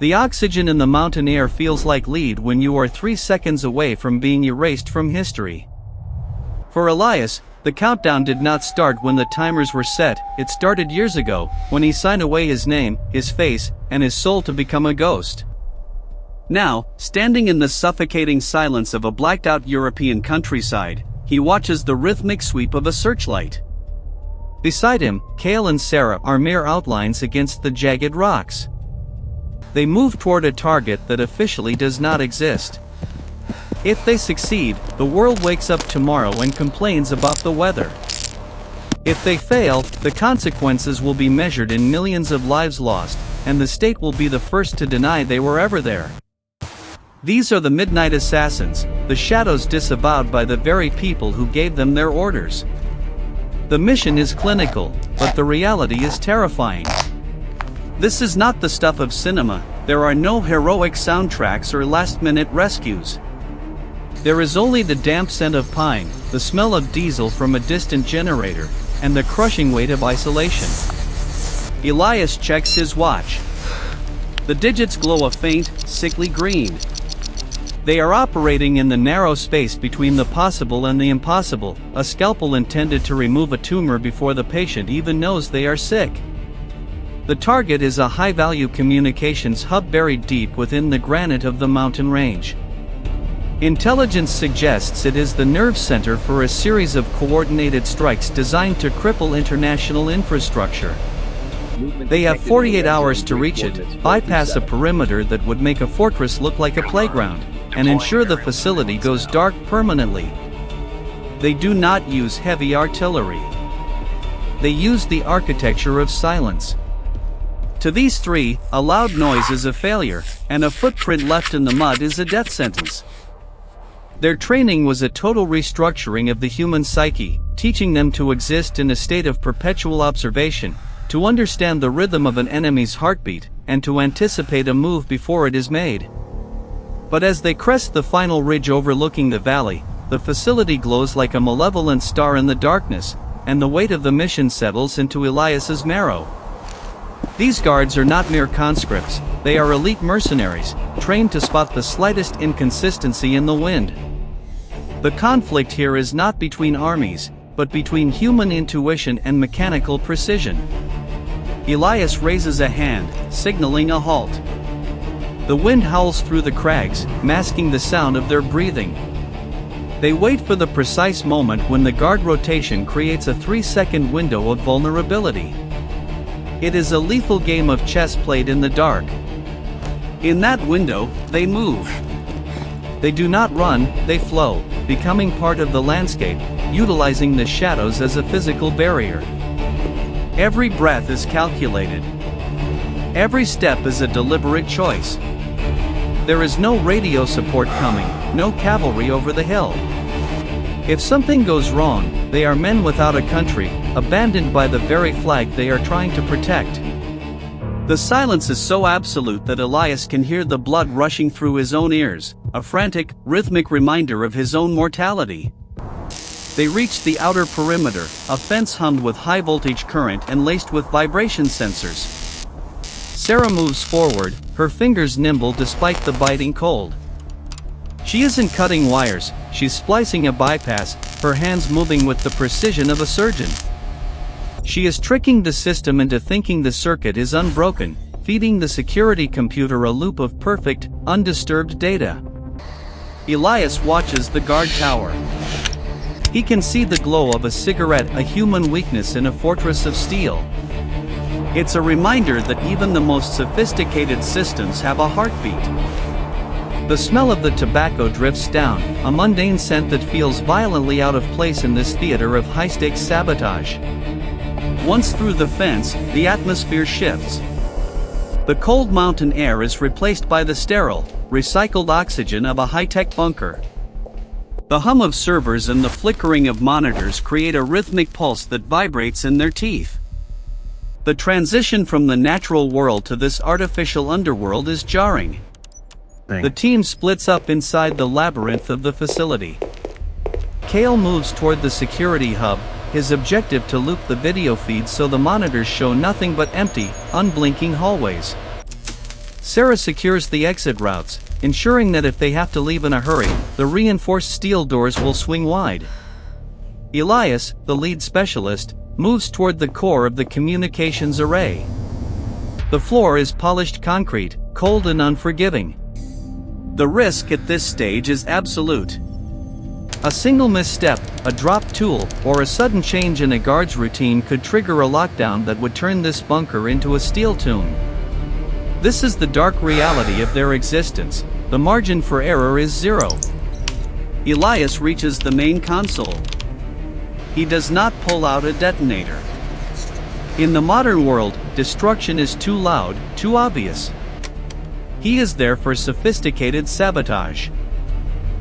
The oxygen in the mountain air feels like lead when you are 3 seconds away from being erased from history. For Elias, the countdown did not start when the timers were set, it started years ago, when he signed away his name, his face, and his soul to become a ghost. Now, standing in the suffocating silence of a blacked-out European countryside, he watches the rhythmic sweep of a searchlight. Beside him, Kale and Sarah are mere outlines against the jagged rocks. They move toward a target that officially does not exist. If they succeed, the world wakes up tomorrow and complains about the weather. If they fail, the consequences will be measured in millions of lives lost, and the state will be the first to deny they were ever there. These are the Midnight Assassins, the shadows disavowed by the very people who gave them their orders. The mission is clinical, but the reality is terrifying. This is not the stuff of cinema, there are no heroic soundtracks or last-minute rescues. There is only the damp scent of pine, the smell of diesel from a distant generator, and the crushing weight of isolation. Elias checks his watch. The digits glow a faint, sickly green. They are operating in the narrow space between the possible and the impossible, a scalpel intended to remove a tumor before the patient even knows they are sick. The target is a high-value communications hub buried deep within the granite of the mountain range. Intelligence suggests it is the nerve center for a series of coordinated strikes designed to cripple international infrastructure. They have 48 hours to reach it, bypass a perimeter that would make a fortress look like a playground, and ensure the facility goes dark permanently. They do not use heavy artillery. They use the architecture of silence. To these three, a loud noise is a failure, and a footprint left in the mud is a death sentence. Their training was a total restructuring of the human psyche, teaching them to exist in a state of perpetual observation, to understand the rhythm of an enemy's heartbeat, and to anticipate a move before it is made. But as they crest the final ridge overlooking the valley, the facility glows like a malevolent star in the darkness, and the weight of the mission settles into Elias's marrow. These guards are not mere conscripts, they are elite mercenaries, trained to spot the slightest inconsistency in the wind. The conflict here is not between armies, but between human intuition and mechanical precision. Elias raises a hand, signaling a halt. The wind howls through the crags, masking the sound of their breathing. They wait for the precise moment when the guard rotation creates a 3-second window of vulnerability. It is a lethal game of chess played in the dark. In that window, they move. They do not run, they flow, becoming part of the landscape, utilizing the shadows as a physical barrier. Every breath is calculated. Every step is a deliberate choice. There is no radio support coming, no cavalry over the hill. If something goes wrong, they are men without a country, abandoned by the very flag they are trying to protect. The silence is so absolute that Elias can hear the blood rushing through his own ears, a frantic, rhythmic reminder of his own mortality. They reach the outer perimeter, a fence hummed with high-voltage current and laced with vibration sensors. Sarah moves forward, her fingers nimble despite the biting cold. She isn't cutting wires, she's splicing a bypass, her hands moving with the precision of a surgeon. She is tricking the system into thinking the circuit is unbroken, feeding the security computer a loop of perfect, undisturbed data. Elias watches the guard tower. He can see the glow of a cigarette, a human weakness in a fortress of steel. It's a reminder that even the most sophisticated systems have a heartbeat. The smell of the tobacco drifts down, a mundane scent that feels violently out of place in this theater of high-stakes sabotage. Once through the fence, the atmosphere shifts. The cold mountain air is replaced by the sterile, recycled oxygen of a high-tech bunker. The hum of servers and the flickering of monitors create a rhythmic pulse that vibrates in their teeth. The transition from the natural world to this artificial underworld is jarring. The team splits up inside the labyrinth of the facility. Kale moves toward the security hub, his objective to loop the video feed so the monitors show nothing but empty, unblinking hallways. Sarah secures the exit routes, ensuring that if they have to leave in a hurry, the reinforced steel doors will swing wide. Elias, the lead specialist, moves toward the core of the communications array. The floor is polished concrete, cold and unforgiving. The risk at this stage is absolute. A single misstep, a dropped tool, or a sudden change in a guard's routine could trigger a lockdown that would turn this bunker into a steel tomb. This is the dark reality of their existence. The margin for error is zero. Elias reaches the main console. He does not pull out a detonator. In the modern world, destruction is too loud, too obvious. He is there for sophisticated sabotage.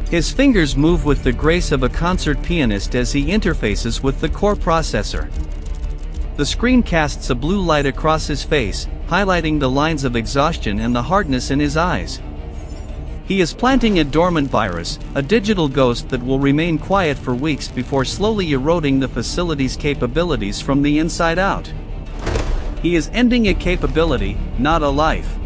His fingers move with the grace of a concert pianist as he interfaces with the core processor. The screen casts a blue light across his face, highlighting the lines of exhaustion and the hardness in his eyes. He is planting a dormant virus, a digital ghost that will remain quiet for weeks before slowly eroding the facility's capabilities from the inside out. He is ending a capability, not a life.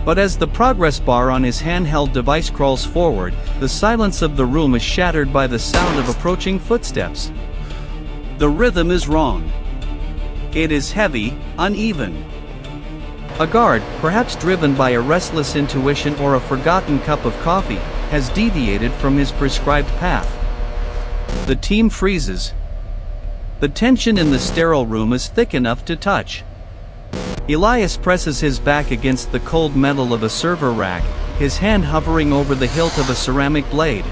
But as the progress bar on his handheld device crawls forward, the silence of the room is shattered by the sound of approaching footsteps. The rhythm is wrong. It is heavy, uneven. A guard, perhaps driven by a restless intuition or a forgotten cup of coffee, has deviated from his prescribed path. The team freezes. The tension in the sterile room is thick enough to touch. Elias presses his back against the cold metal of a server rack, his hand hovering over the hilt of a ceramic blade.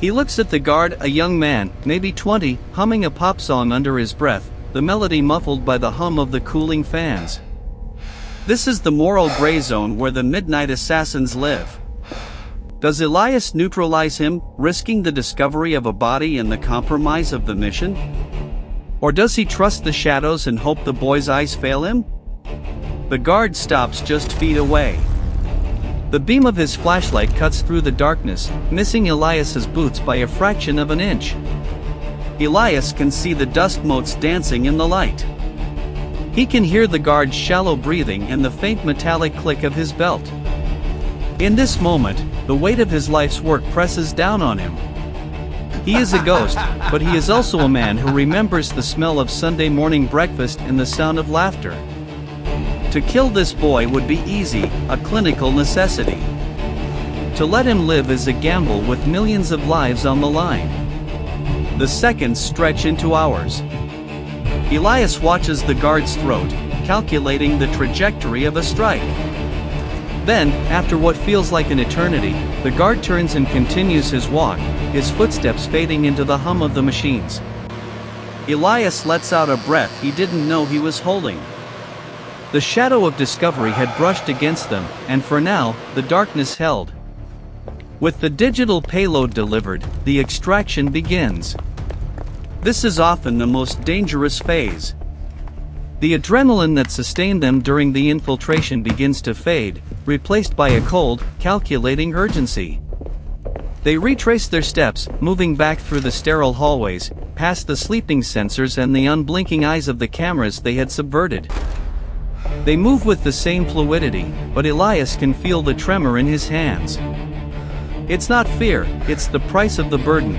He looks at the guard, a young man, maybe 20, humming a pop song under his breath, the melody muffled by the hum of the cooling fans. This is the moral gray zone where the midnight assassins live. Does Elias neutralize him, risking the discovery of a body and the compromise of the mission? Or does he trust the shadows and hope the boy's eyes fail him? The guard stops just feet away. The beam of his flashlight cuts through the darkness, missing Elias's boots by a fraction of an inch. Elias can see the dust motes dancing in the light. He can hear the guard's shallow breathing and the faint metallic click of his belt. In this moment, the weight of his life's work presses down on him. He is a ghost, but he is also a man who remembers the smell of Sunday morning breakfast and the sound of laughter. To kill this boy would be easy, a clinical necessity. To let him live is a gamble with millions of lives on the line. The seconds stretch into hours. Elias watches the guard's throat, calculating the trajectory of a strike. Then, after what feels like an eternity, the guard turns and continues his walk, his footsteps fading into the hum of the machines. Elias lets out a breath he didn't know he was holding. The shadow of discovery had brushed against them, and for now, the darkness held. With the digital payload delivered, the extraction begins. This is often the most dangerous phase. The adrenaline that sustained them during the infiltration begins to fade, replaced by a cold, calculating urgency. They retrace their steps, moving back through the sterile hallways, past the sleeping sensors and the unblinking eyes of the cameras they had subverted. They move with the same fluidity, but Elias can feel the tremor in his hands. It's not fear, it's the price of the burden.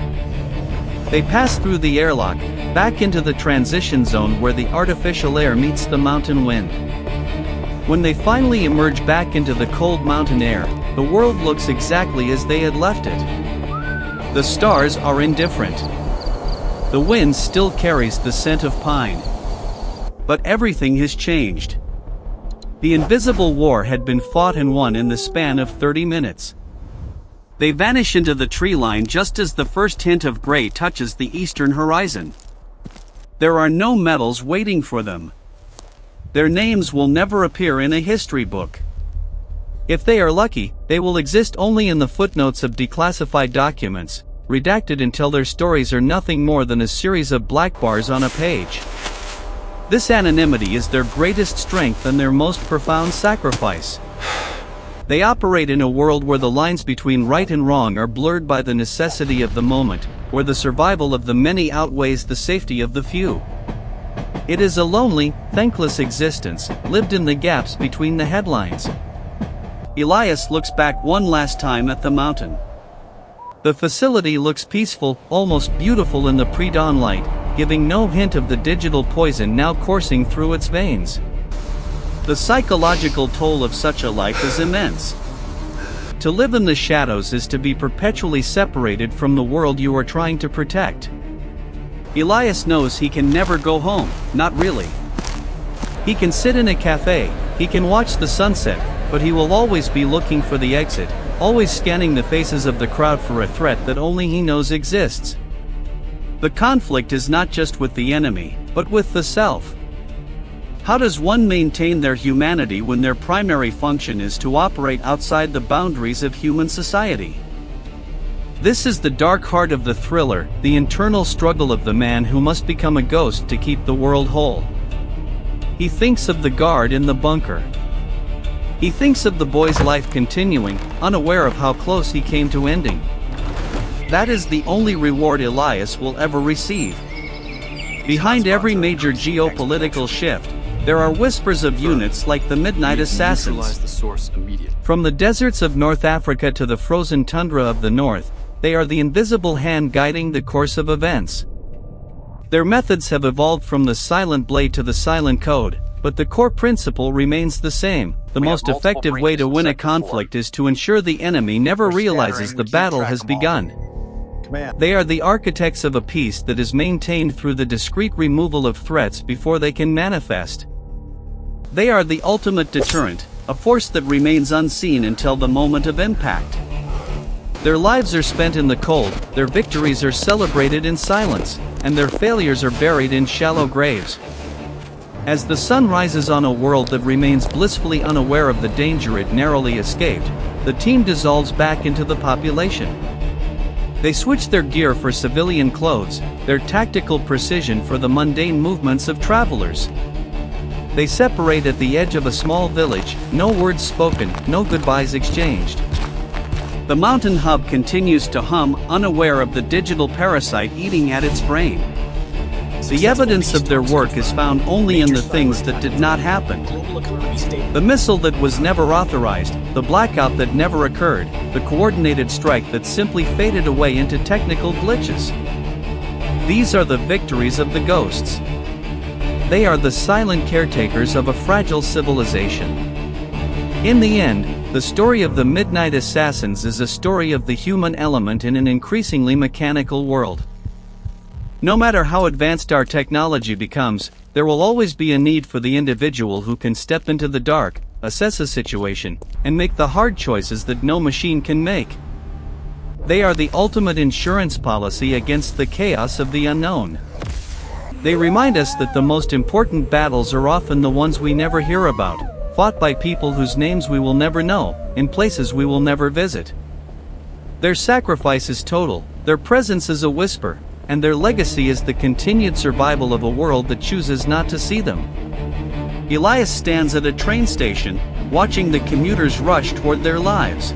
They pass through the airlock, back into the transition zone where the artificial air meets the mountain wind. When they finally emerge back into the cold mountain air, the world looks exactly as they had left it. The stars are indifferent. The wind still carries the scent of pine. But everything has changed. The invisible war had been fought and won in the span of 30 minutes. They vanish into the tree line just as the first hint of gray touches the eastern horizon. There are no medals waiting for them. Their names will never appear in a history book. If they are lucky, they will exist only in the footnotes of declassified documents, redacted until their stories are nothing more than a series of black bars on a page. This anonymity is their greatest strength and their most profound sacrifice. They operate in a world where the lines between right and wrong are blurred by the necessity of the moment, where the survival of the many outweighs the safety of the few. It is a lonely, thankless existence, lived in the gaps between the headlines. Elias looks back one last time at the mountain. The facility looks peaceful, almost beautiful in the pre-dawn light, giving no hint of the digital poison now coursing through its veins. The psychological toll of such a life is immense. To live in the shadows is to be perpetually separated from the world you are trying to protect. Elias knows he can never go home, not really. He can sit in a cafe, he can watch the sunset, but he will always be looking for the exit, always scanning the faces of the crowd for a threat that only he knows exists. The conflict is not just with the enemy, but with the self. How does one maintain their humanity when their primary function is to operate outside the boundaries of human society? This is the dark heart of the thriller, the internal struggle of the man who must become a ghost to keep the world whole. He thinks of the guard in the bunker. He thinks of the boy's life continuing, unaware of how close he came to ending. That is the only reward Elias will ever receive. Behind every major geopolitical shift, there are whispers of units like the Midnight Assassins. From the deserts of North Africa to the frozen tundra of the north, they are the invisible hand guiding the course of events. Their methods have evolved from the silent blade to the silent code, but the core principle remains the same. The most effective way to win a conflict is to ensure the enemy never realizes the battle has begun. They are the architects of a peace that is maintained through the discreet removal of threats before they can manifest. They are the ultimate deterrent, a force that remains unseen until the moment of impact. Their lives are spent in the cold, their victories are celebrated in silence, and their failures are buried in shallow graves. As the sun rises on a world that remains blissfully unaware of the danger it narrowly escaped, the team dissolves back into the population. They switch their gear for civilian clothes, their tactical precision for the mundane movements of travelers. They separate at the edge of a small village, no words spoken, no goodbyes exchanged. The mountain hub continues to hum, unaware of the digital parasite eating at its brain. The evidence of their work is found only in the things that did not happen. The missile that was never authorized, the blackout that never occurred, the coordinated strike that simply faded away into technical glitches. These are the victories of the ghosts. They are the silent caretakers of a fragile civilization. In the end, the story of the Midnight Assassins is a story of the human element in an increasingly mechanical world. No matter how advanced our technology becomes, there will always be a need for the individual who can step into the dark, assess a situation, and make the hard choices that no machine can make. They are the ultimate insurance policy against the chaos of the unknown. They remind us that the most important battles are often the ones we never hear about, fought by people whose names we will never know, in places we will never visit. Their sacrifice is total, their presence is a whisper, and their legacy is the continued survival of a world that chooses not to see them. Elias stands at a train station, watching the commuters rush toward their lives.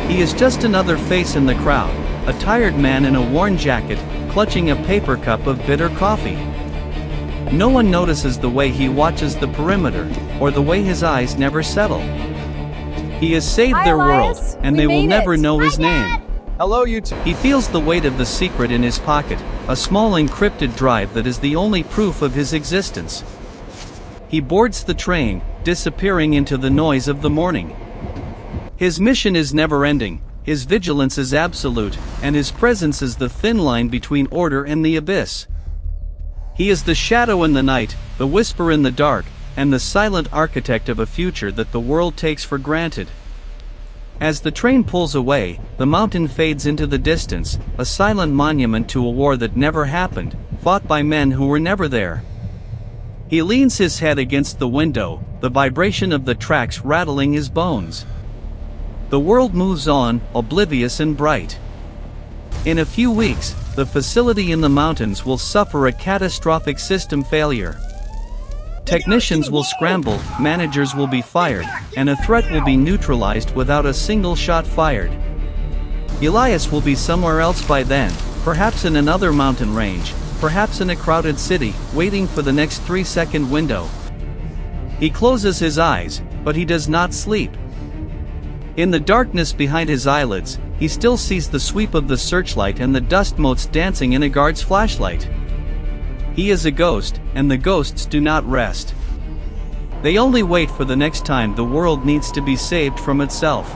He is just another face in the crowd, a tired man in a worn jacket, clutching a paper cup of bitter coffee. No one notices the way he watches the perimeter, or the way his eyes never settle. He has saved their world, and they will never know his name. Hello, YouTube. He feels the weight of the secret in his pocket, a small encrypted drive that is the only proof of his existence. He boards the train, disappearing into the noise of the morning. His mission is never-ending, his vigilance is absolute, and his presence is the thin line between order and the abyss. He is the shadow in the night, the whisper in the dark, and the silent architect of a future that the world takes for granted. As the train pulls away, the mountain fades into the distance, a silent monument to a war that never happened, fought by men who were never there. He leans his head against the window, the vibration of the tracks rattling his bones. The world moves on, oblivious and bright. In a few weeks, the facility in the mountains will suffer a catastrophic system failure. Technicians will scramble, managers will be fired, and a threat will be neutralized without a single shot fired. Elias will be somewhere else by then, perhaps in another mountain range, perhaps in a crowded city, waiting for the next 3-second window. He closes his eyes, but he does not sleep. In the darkness behind his eyelids, he still sees the sweep of the searchlight and the dust motes dancing in a guard's flashlight. He is a ghost, and the ghosts do not rest. They only wait for the next time the world needs to be saved from itself.